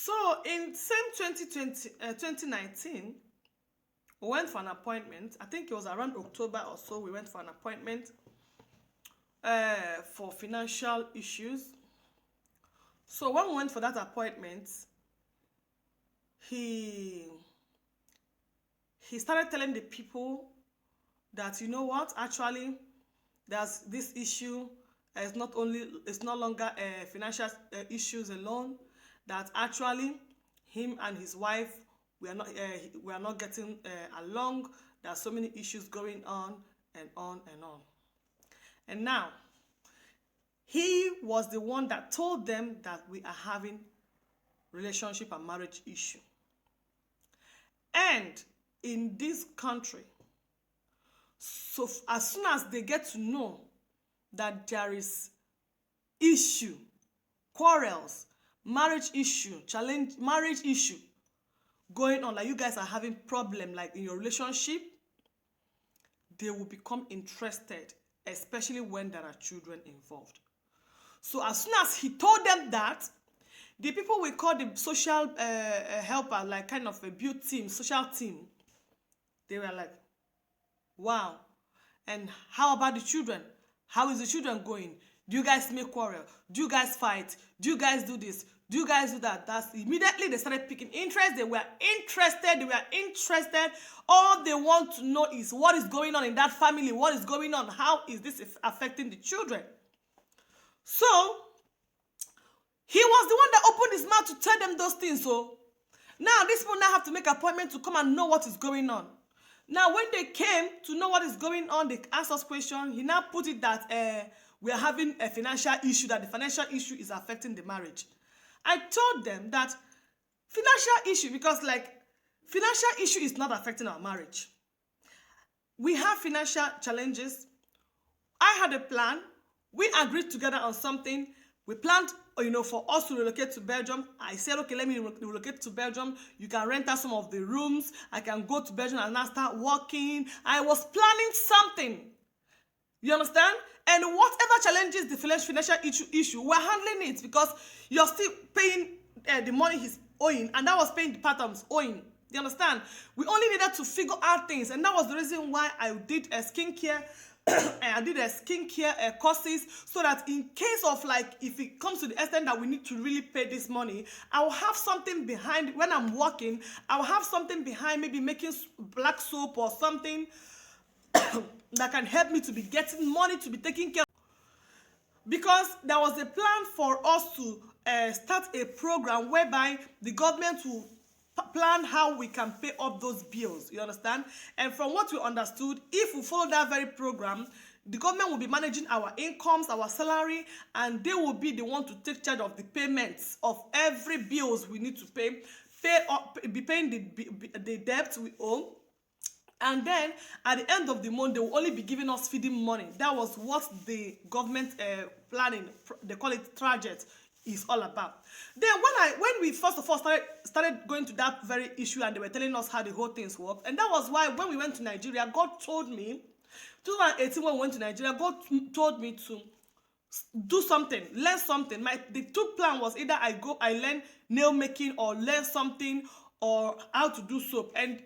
So in same 2019, we went for an appointment. I think it was around October or so. We went for an appointment for financial issues. So when we went for that appointment, he started telling the people that, you know what, actually there's this issue. It's no longer financial issues alone, that actually him and his wife we are not getting along. There are so many issues going on and on and on. And now he was the one that told them that we are having relationship and marriage issue. And in this country, so as soon as they get to know that there is issue, quarrels, marriage issue, challenge, marriage issue going on, like you guys are having problem like in your relationship, they will become interested, especially when there are children involved. So as soon as he told them that, the people we call the social helper, like kind of a build team, social team, they were like, wow. And how about the children? How is the children going? Do you guys make quarrel? Do you guys fight? Do you guys do this? Do you guys do that? That's immediately they started picking interest. They were interested. All they want to know is what is going on in that family. What is going on? How is this affecting the children? So he was the one that opened his mouth to tell them those things. So now these people now have to make an appointment to come and know what is going on. Now when they came to know what is going on, they asked us questions. He now put it that we are having a financial issue, that the financial issue is affecting the marriage. I told them that financial issue, because like financial issue is not affecting our marriage. We have financial challenges. I had a plan. We agreed together on something. We planned, for us to relocate to Belgium. I said, okay, let me relocate to Belgium. You can rent out some of the rooms. I can go to Belgium and now start working. I was planning something. You understand? And whatever challenges the financial issue, we're handling it because you're still paying the money he's owing, and that was paying the part of his owing. You understand? We only needed to figure out things, and that was the reason why I did a skincare. I did a skincare courses, so that in case of like, if it comes to the extent that we need to really pay this money, I will have something behind. When I'm working, I will have something behind, maybe making black soap or something that can help me to be getting money to be taking care of. Because there was a plan for us to start a program whereby the government will plan how we can pay up those bills, you understand? And from what we understood, if we follow that very program, the government will be managing our incomes, our salary, and they will be the one to take charge of the payments of every bills we need to be paying the debt we owe. And then at the end of the month, they will only be giving us feeding money. That was what the government planning, they call it Trajet, is all about. Then when we first of all started going to that very issue, and they were telling us how the whole things work, and that was why when we went to Nigeria, God told me, 2018 when we went to Nigeria, God told me to do something, learn something. The two plan was either I learn nail making or learn something or how to do soap. And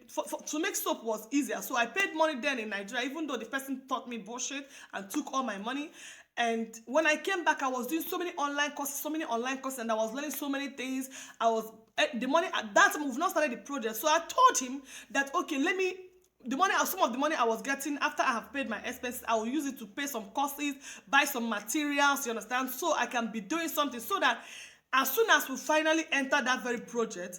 to make soap was easier. So I paid money then in Nigeria, even though the person taught me bullshit and took all my money. And when I came back, I was doing so many online courses, and I was learning so many things. The money at that time, we've not started the project. So I told him that, okay, some of the money I was getting after I have paid my expenses, I will use it to pay some courses, buy some materials, you understand? So I can be doing something, so that as soon as we finally enter that very project,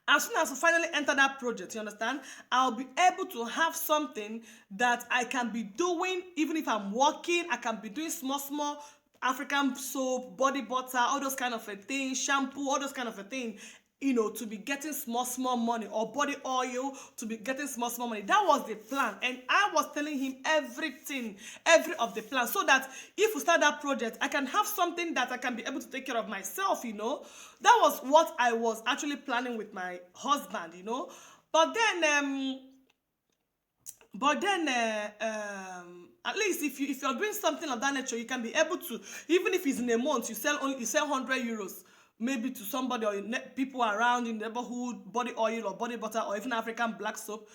you understand, I'll be able to have something that I can be doing. Even if I'm working, I can be doing small African soap, body butter, all those kind of a thing, shampoo, all those kind of a thing, to be getting small money, or body oil to be getting small money. That was the plan. And I was telling him every of the plan, so that if we start that project, I can have something that I can be able to take care of myself, That was what I was actually planning with my husband, But then, at least if you're doing something of that nature, you can be able to, even if it's in a month, you sell 100 euros. maybe to somebody or people around in the neighborhood, body oil or body butter or even African black soap,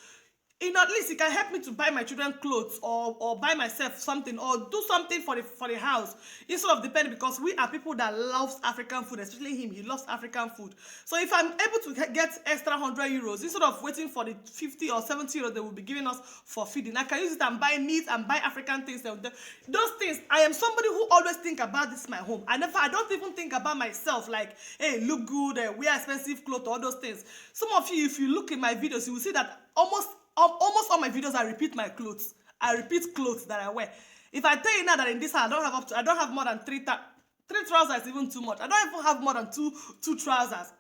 at least it can help me to buy my children clothes, or buy myself something, or do something for the house, instead of depending, because we are people that loves African food, especially him. He loves African food. So if I'm able to get extra 100 euros, instead of waiting for the 50 or 70 euros they will be giving us for feeding, I can use it and buy meat and buy African things. Those things, I am somebody who always think about this, my home. I don't even think about myself like, hey, look good, wear expensive clothes, all those things. Some of you, if you look in my videos, you will see that almost all my videos, I repeat my clothes. I repeat clothes that I wear. If I tell you now that in this house I don't have more than three trousers, even too much. I don't even have more than two trousers.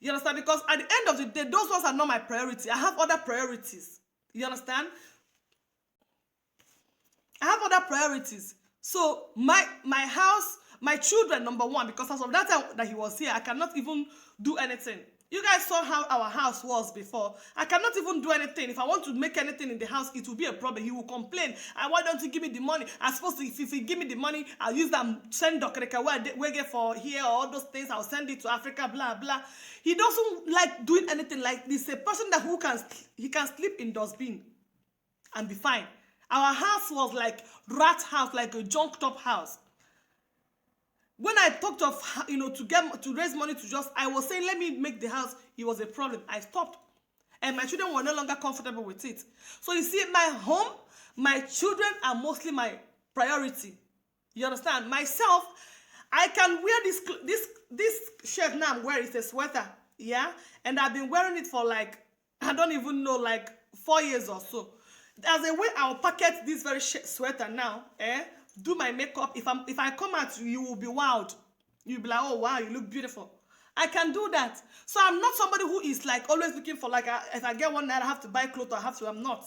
You understand? Because at the end of the day, those ones are not my priority. I have other priorities. You understand? I have other priorities. So my house, my children, number one, because as of that time that he was here, I cannot even do anything. You guys saw how our house was before. I cannot even do anything. If I want to make anything in the house, it will be a problem. He will complain. And why don't you give me the money? I'm supposed to, if you give me the money, I'll use them, send Dokreka where get for here, or all those things. I'll send it to Africa, blah, blah. He doesn't like doing anything like this. A person that he can sleep in dustbin and be fine. Our house was like rat house, like a junked up house. When I talked of, to raise money I was saying, let me make the house, it was a problem. I stopped. And my children were no longer comfortable with it. So you see, my home, my children are mostly my priority. You understand? Myself, I can wear this shirt now I'm wearing. It's a sweater. Yeah? And I've been wearing it for like, I don't even know, like 4 years or so. There's a way I'll packet this very sweater now, do my makeup. If I come at you, you will be wowed. You'll be like, oh wow, you look beautiful. I can do that. So I'm not somebody who is like always looking for like, if I get one night I have to buy clothes, I'm not.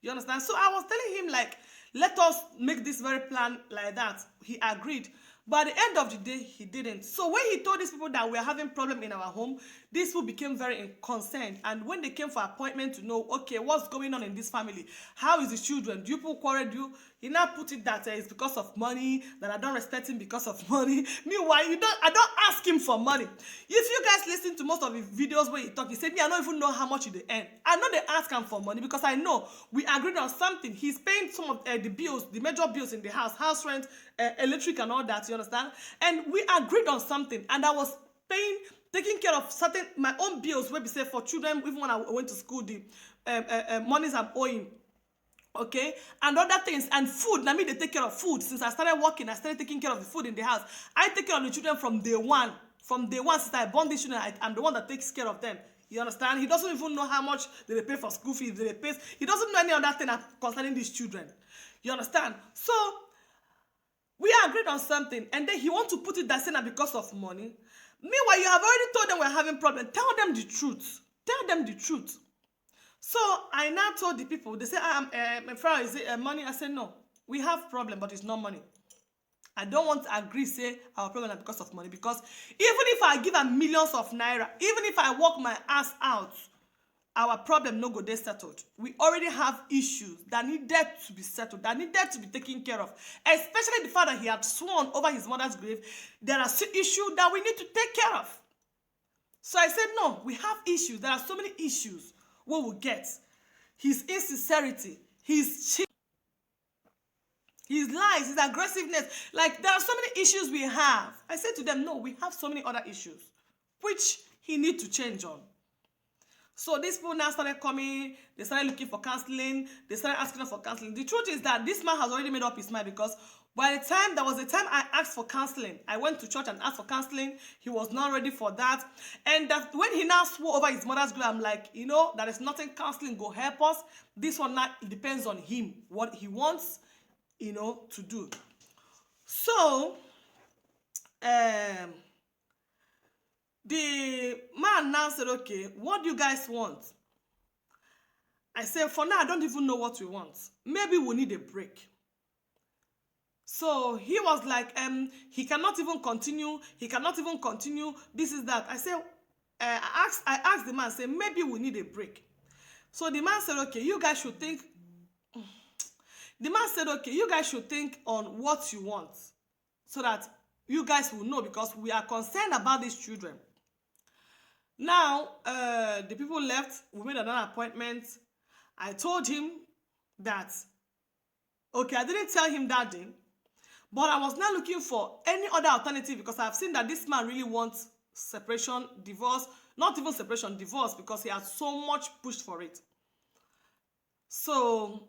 You understand? So I was telling him like, let us make this very plan like that. He agreed. But at the end of the day, he didn't. So when he told these people that we are having problem in our home, these people became very concerned. And when they came for appointment to know, okay, what's going on in this family? How is the children? Do you people quarrel you? He now put it that it's because of money, that I don't respect him because of money. Meanwhile, I don't ask him for money. If you guys listen to most of his videos where he talk, he said, me, I don't even know how much they earn. I know they ask him for money because I know we agreed on something. He's paying some of the bills, the major bills in the house rent, electric and all that, you understand? And we agreed on something, and I was taking care of my own bills, where we say for children, even when I went to school, the monies I'm owing. Okay, and other things, and food. Now me, they take care of food. Since I started working, I started taking care of the food in the house. I take care of the children from day one. From day one, since I born these children, I'm the one that takes care of them. You understand? He doesn't even know how much they pay for school fees. He doesn't know any other thing concerning these children. You understand? So we agreed on something, and then he wants to put it that saying because of money. Meanwhile, you have already told them we're having problems. Tell them the truth. Tell them the truth. So I now told the people, they say, my friend, is it money? I said, no, we have problem, but it's not money. I don't want to agree, say our problem is because of money, because even if I give them millions of naira, even if I work my ass out, our problem no go dey settled. We already have issues that needed to be settled, that needed to be taken care of, especially the fact that he had sworn over his mother's grave. There are issues that we need to take care of. So I said, no, we have issues. There are so many issues. What we'll get, his insincerity, his cheat, his lies, his aggressiveness. Like, there are so many issues we have. I said to them, no, we have so many other issues, which he need to change on. So these people now started coming, they started looking for counseling, they started asking for counseling. The truth is that this man has already made up his mind, because by the time, there was a time I asked for counseling. I went to church and asked for counseling. He was not ready for that. And that when he now swore over his mother's grave, I'm like, there is nothing counseling go help us. This one now depends on him, what he wants, to do. So, the man now said, okay, what do you guys want? I said, for now, I don't even know what we want. Maybe we need a break. So he was like, he cannot even continue. This is that. I said, I asked the man, say, maybe we need a break. So the man said, okay, you guys should think. The man said, okay, you guys should think on what you want, so that you guys will know, because we are concerned about these children. Now, the people left. We made another appointment. I told him that, okay, I didn't tell him that day, but I was not looking for any other alternative, because I've seen that this man really wants separation, divorce, not even separation, divorce, because he has so much pushed for it. So,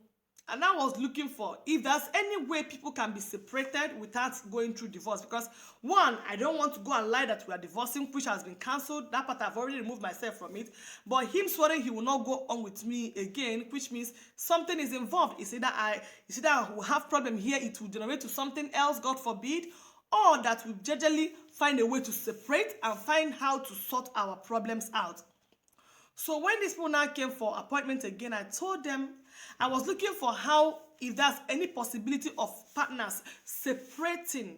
and I was looking for if there's any way people can be separated without going through divorce. Because one, I don't want to go and lie that we are divorcing, which has been cancelled. That part I've already removed myself from it. But him swearing he will not go on with me again, which means something is involved. It's either I will have problem here, it will generate to something else, God forbid, or that we gradually find a way to separate and find how to sort our problems out. So when these people now came for appointment again, I told them I was looking for how, if there's any possibility of partners separating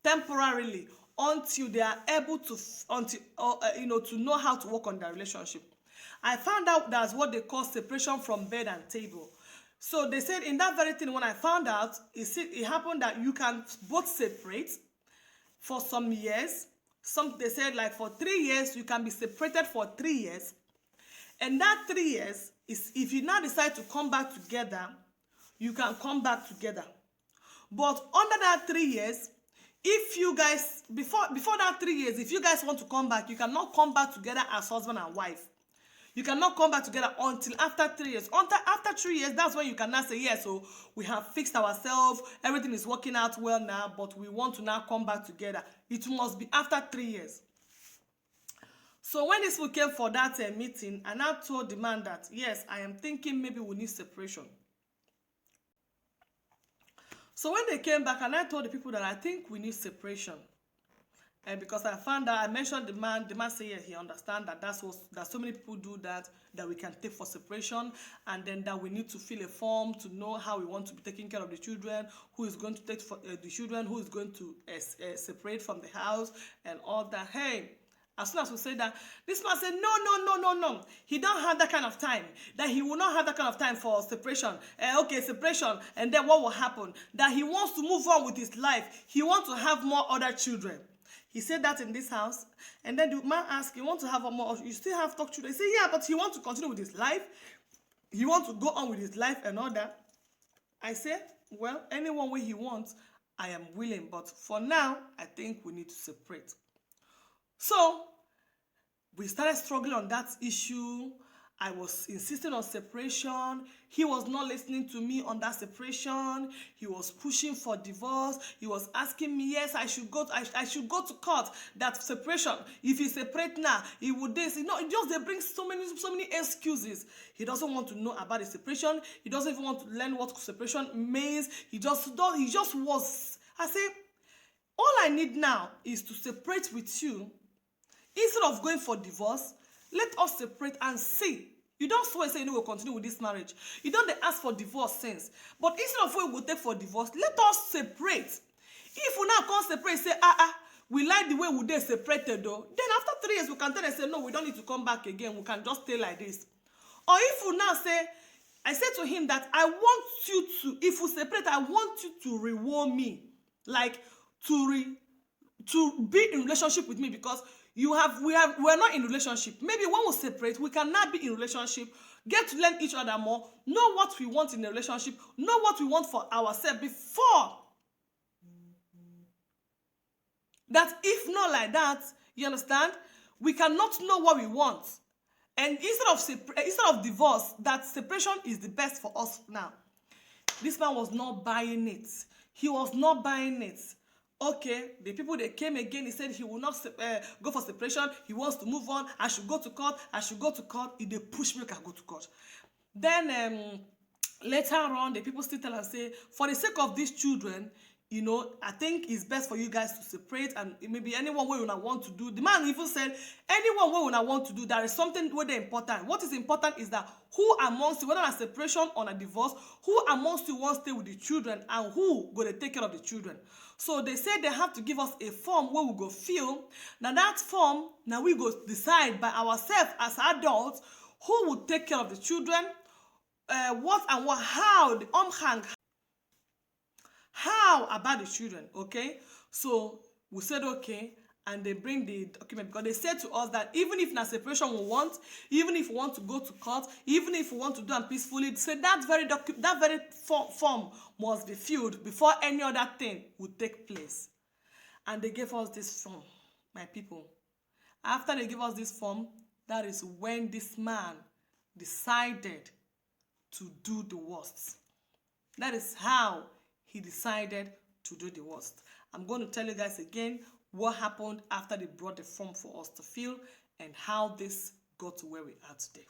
temporarily until they are able to, to know how to work on their relationship. I found out that's what they call separation from bed and table. So they said in that very thing, when I found out, it happened that you can both separate for some years. They said like for 3 years, you can be separated for 3 years. And that 3 years is, if you now decide to come back together, you can come back together. But under that 3 years, if you guys, before that 3 years, if you guys want to come back, you cannot come back together as husband and wife. You cannot come back together until after 3 years. After 3 years, that's when you can now say, yes, so we have fixed ourselves, everything is working out well now, but we want to now come back together. It must be after 3 years. So when these people came for that meeting, and I told the man that, yes, I am thinking maybe we need separation. So when they came back, and I told the people that I think we need separation. And because I found out, I mentioned the man said, yeah, he understands that that so many people do that we can take for separation, and then that we need to fill a form to know how we want to be taking care of the children, who is going to take for the children, who is going to separate from the house, and all that. Hey, as soon as we say that, this man said, no. He don't have that kind of time. That he will not have that kind of time for separation. Okay, separation. And then what will happen? That he wants to move on with his life. He wants to have more other children. He said that in this house. And then the man asked, you want to have more? You still have talk children? He said, yeah, but he wants to continue with his life. He wants to go on with his life and all that. I said, well, any one way he wants, I am willing. But for now, I think we need to separate. So, we started struggling on that issue. I was insisting on separation. He was not listening to me on that separation. He was pushing for divorce. He was asking me, yes, I should go to court. That separation, if he separate now, he would this. You know, they bring so many excuses. He doesn't want to know about the separation. He doesn't even want to learn what separation means. He just was. I say, all I need now is to separate with you. Instead of going for divorce, let us separate and see. You don't swear say, we'll continue with this marriage. You don't ask for divorce since. But instead of what we will take for divorce, let us separate. If we now can't separate, say, we like the way we they separated though. Then after 3 years, we can tell and say, no, we don't need to come back again. We can just stay like this. Or if we now say, I said to him that I want you to, if we separate, I want you to reward me. Like, to be in relationship with me, because we're not in relationship. Maybe when we separate, we cannot be in relationship, get to learn each other more, know what we want in a relationship, know what we want for ourselves before. That if not like that, you understand, we cannot know what we want. And instead of divorce, that separation is the best for us now. This man was not buying it. He was not buying it. Okay, the people that came again, he said he will not go for separation. He wants to move on. I should go to court. If they push me, I can go to court. Then later on, the people still tell and say, for the sake of these children, I think it's best for you guys to separate, and maybe anyone way you want to do. The man even said, anyone way you want to do, there is something where they're important. What is important is that who amongst you, whether a separation or a divorce, who amongst you wants to stay with the children and who going to take care of the children. So they said they have to give us a form where we go fill. Now that form, now we go decide by ourselves as adults who will take care of the children, how the how about the children, okay? So we said okay, and they bring the document, because they said to us that even if na separation we want, even if we want to go to court, even if we want to do am peacefully, they say that very form must be filled before any other thing would take place. And they gave us this form, my people. After they gave us this form, that is when this man decided to do the worst. That is how he decided to do the worst. I'm going to tell you guys again what happened after they brought the form for us to fill and how this got to where we are today.